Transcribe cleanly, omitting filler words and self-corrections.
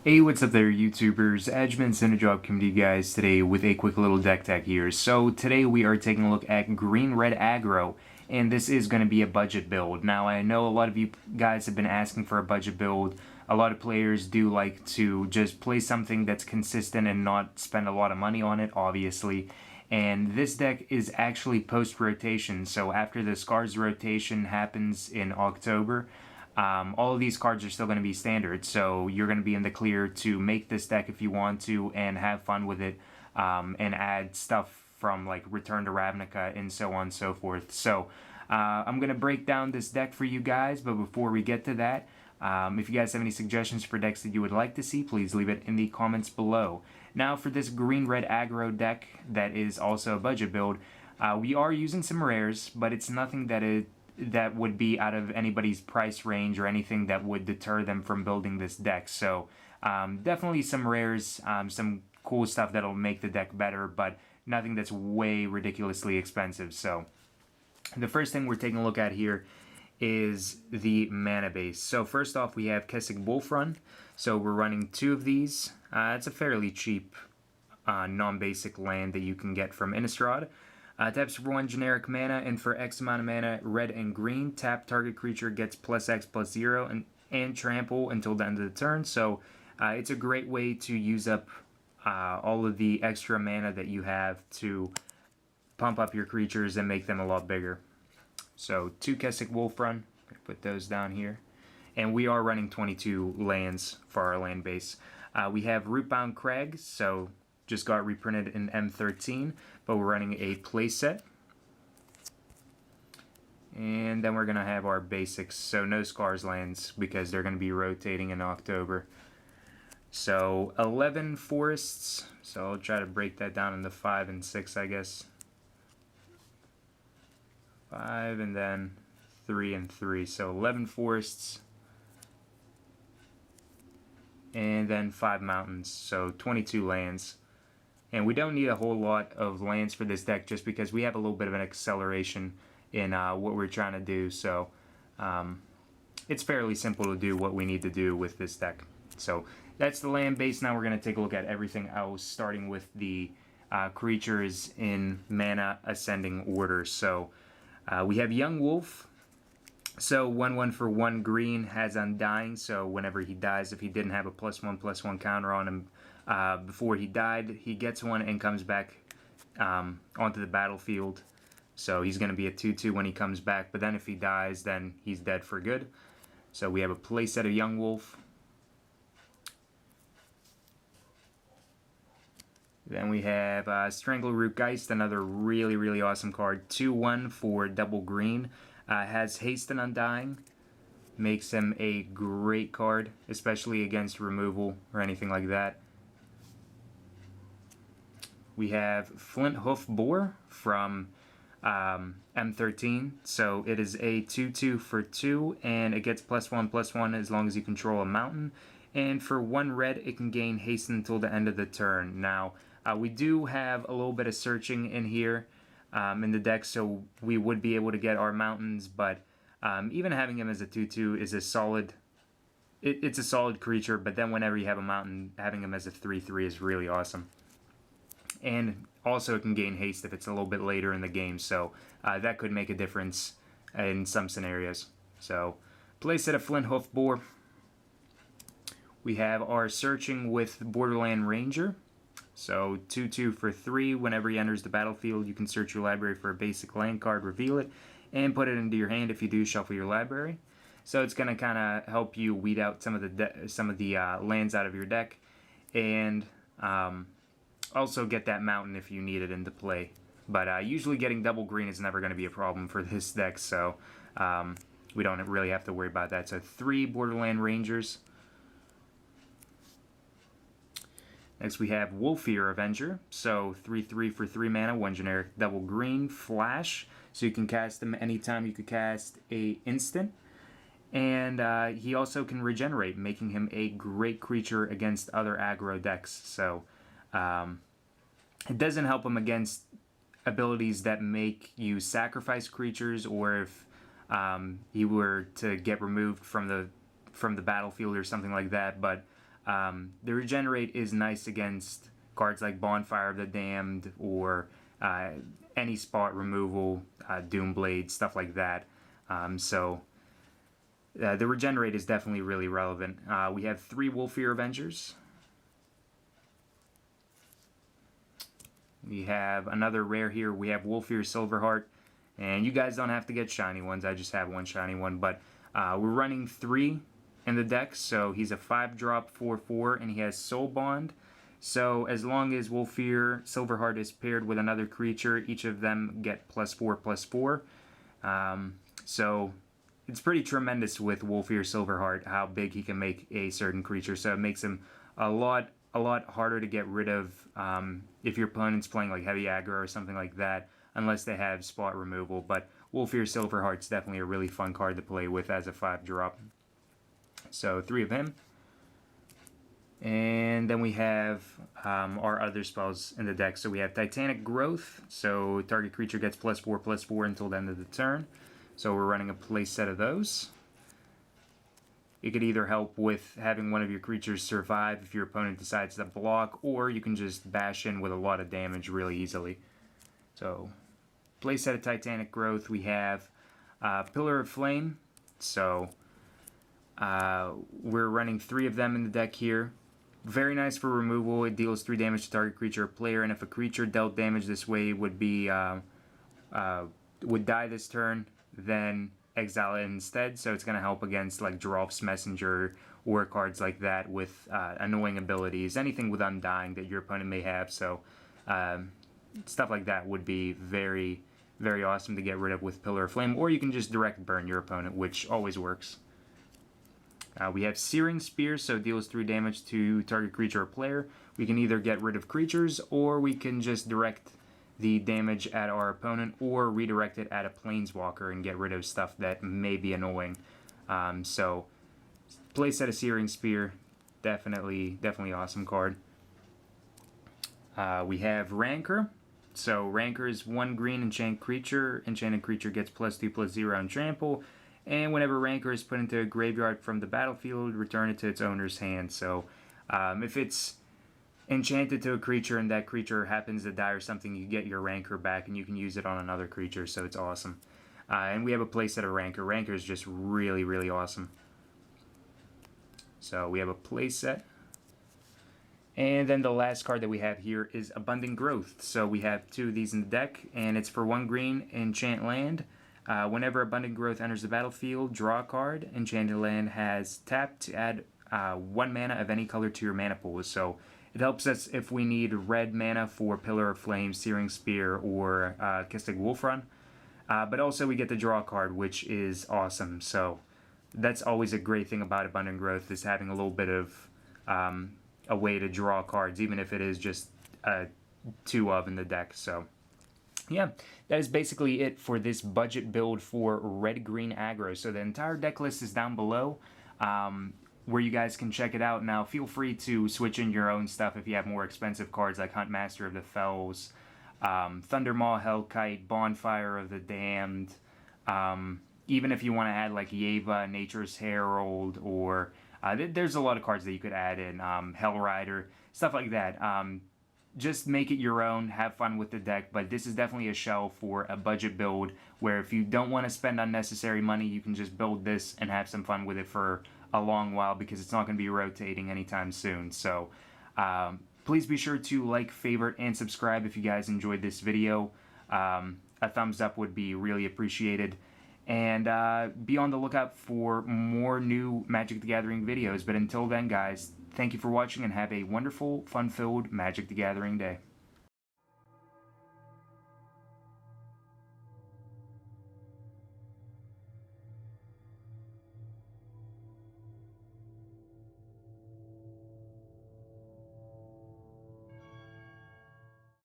Hey, what's up there, YouTubers? Edgeman Cinejob coming to you guys today with a quick little deck tech here. So today we are taking a look at green-red aggro, and this is going to be a budget build. Now, I know a lot of you guys have been asking for a budget build. A lot of players do like to just play something that's consistent and not spend a lot of money on it, obviously. And this deck is actually post-rotation, so after the Scars rotation happens in October, all of these cards are still going to be standard, so you're going to be in the clear to make this deck if you want to and have fun with it, and add stuff from like Return to Ravnica and so on and so forth. So I'm going to break down this deck for you guys, but before we get to that, if you guys have any suggestions for decks that you would like to see, please leave it in the comments below. Now for this green-red aggro deck that is also a budget build, we are using some rares, but it's nothing that would be out of anybody's price range or anything that would deter them from building this deck. So definitely some rares, some cool stuff that'll make the deck better, but nothing that's way ridiculously expensive. So the first thing we're taking a look at here is the mana base. So first off, we have Kessig Wolf Run. So we're running 2 of these. It's a fairly cheap non-basic land that you can get from Innistrad. Taps for 1 generic mana, and for X amount of mana, red and green, tap target creature gets +X/+0 and trample until the end of the turn. So it's a great way to use up all of the extra mana that you have to pump up your creatures and make them a lot bigger. So 2 Kessig Wolf Run, put those down here. And we are running 22 lands for our land base. We have Rootbound Crag, so just got reprinted in M13, but we're running a playset. And then we're going to have our basics, so no Scars lands because they're going to be rotating in October. So 11 forests, so I'll try to break that down into 5 and 6, I guess. 5 and then 3 and 3, so 11 forests. And then 5 mountains, so 22 lands. And we don't need a whole lot of lands for this deck just because we have a little bit of an acceleration in what we're trying to do. So it's fairly simple to do what we need to do with this deck. So that's the land base. Now we're going to take a look at everything else, starting with the creatures in mana ascending order. So we have Young Wolf. So 1/1 for 1 green, has Undying, so whenever he dies, if he didn't have a +1/+1 counter on him before he died, he gets one and comes back onto the battlefield. So he's going to be a 2/2 when he comes back, but then if he dies, then he's dead for good. So we have a playset of Young Wolf. Then we have Strangleroot Geist, another really, really awesome card. 2/1 for double green. Has haste and Undying. Makes him a great card, especially against removal or anything like that. We have Flinthoof Boar from M13. So it is a 2/2 for 2, and it gets +1/+1 as long as you control a mountain. And for 1 red, it can gain haste until the end of the turn. Now, we do have a little bit of searching in here in the deck, so we would be able to get our mountains, but even having him as a 2/2 is a solid, it's a solid creature, but then whenever you have a mountain, having him as a 3/3 is really awesome. And also it can gain haste if it's a little bit later in the game, so that could make a difference in some scenarios. So playset of Flinthoof Boar. We have our searching with Borderland Ranger. So 2/2 for 3, whenever he enters the battlefield, you can search your library for a basic land card, reveal it, and put it into your hand. If you do, shuffle your library. So it's going to kind of help you weed out some of the lands out of your deck, and also get that mountain if you need it into play. But usually getting double green is never going to be a problem for this deck, so we don't really have to worry about that. So 3 Borderland Rangers. Next we have Wolfir Avenger, so 3/3 for 3 mana, 1 generic double green, flash, so you can cast him anytime you could cast a instant. And he also can regenerate, making him a great creature against other aggro decks. So it doesn't help him against abilities that make you sacrifice creatures, or if he were to get removed from the battlefield or something like that, but The regenerate is nice against cards like Bonfire of the Damned or any spot removal, Doomblade, stuff like that. The regenerate is definitely really relevant. We have 3 Wolfir Avengers. We have another rare here. We have Wolfir Silverheart. And you guys don't have to get shiny ones. I just have 1 shiny one. But we're running 3 in the deck. So he's a 5-drop 4/4 and he has Soul Bond. So as long as Wolfir Silverheart is paired with another creature, each of them get +4/+4. So it's pretty tremendous with Wolfir Silverheart how big he can make a certain creature. So it makes him a lot harder to get rid of if your opponent's playing like heavy aggro or something like that, unless they have spot removal. But Wolfir Silverheart's definitely a really fun card to play with as a 5-drop. So 3 of him. And then we have our other spells in the deck. So we have Titanic Growth. So target creature gets +4/+4 until the end of the turn. So we're running a play set of those. It could either help with having one of your creatures survive if your opponent decides to block, or you can just bash in with a lot of damage really easily. So, play set of Titanic Growth. We have Pillar of Flame. So, we're running 3 of them in the deck here. Very nice for removal. It deals 3 damage to target creature or player, and if a creature dealt damage this way would die this turn, then exile it instead. So it's going to help against like Drolf's Messenger or cards like that with annoying abilities, anything with Undying that your opponent may have. So stuff like that would be very, very awesome to get rid of with Pillar of Flame, or you can just direct burn your opponent, which always works. We have Searing Spears, so it deals 3 damage to target creature or player. We can either get rid of creatures, or we can just direct the damage at our opponent, or redirect it at a planeswalker and get rid of stuff that may be annoying. So, play set of Searing Spear, definitely awesome card. We have Rancor. So Rancor is 1 green enchant creature. Enchanted creature gets +2/+0 on trample. And whenever Rancor is put into a graveyard from the battlefield, return it to its owner's hand. So if it's enchanted to a creature and that creature happens to die or something, you get your Rancor back and you can use it on another creature, so it's awesome. And we have a playset of Rancor. Rancor is just really, really awesome. So we have a playset. And then the last card that we have here is Abundant Growth. So we have 2 of these in the deck, and it's for 1 green enchant land. Whenever Abundant Growth enters the battlefield, draw a card. Enchanted land has tapped to add 1 mana of any color to your mana pool. So it helps us if we need red mana for Pillar of Flame, Searing Spear, or Kessig Wolf Run. But also we get to draw a card, which is awesome. So that's always a great thing about Abundant Growth, is having a little bit of a way to draw cards, even if it is just 2 of in the deck. So yeah, that is basically it for this budget build for red-green aggro. So the entire deck list is down below, where you guys can check it out. Now, feel free to switch in your own stuff if you have more expensive cards like Huntmaster of the Fells, Thundermaw, Hellkite, Bonfire of the Damned. Even if you want to add like Yeva, Nature's Herald, or there's a lot of cards that you could add in, Hellrider, stuff like that. Just make it your own, have fun with the deck, but this is definitely a shell for a budget build where if you don't want to spend unnecessary money, you can just build this and have some fun with it for a long while, because it's not going to be rotating anytime soon. So please be sure to like, favorite, and subscribe if you guys enjoyed this video. A thumbs up would be really appreciated. And be on the lookout for more new Magic the Gathering videos. But until then, guys, thank you for watching and have a wonderful, fun-filled Magic the Gathering day.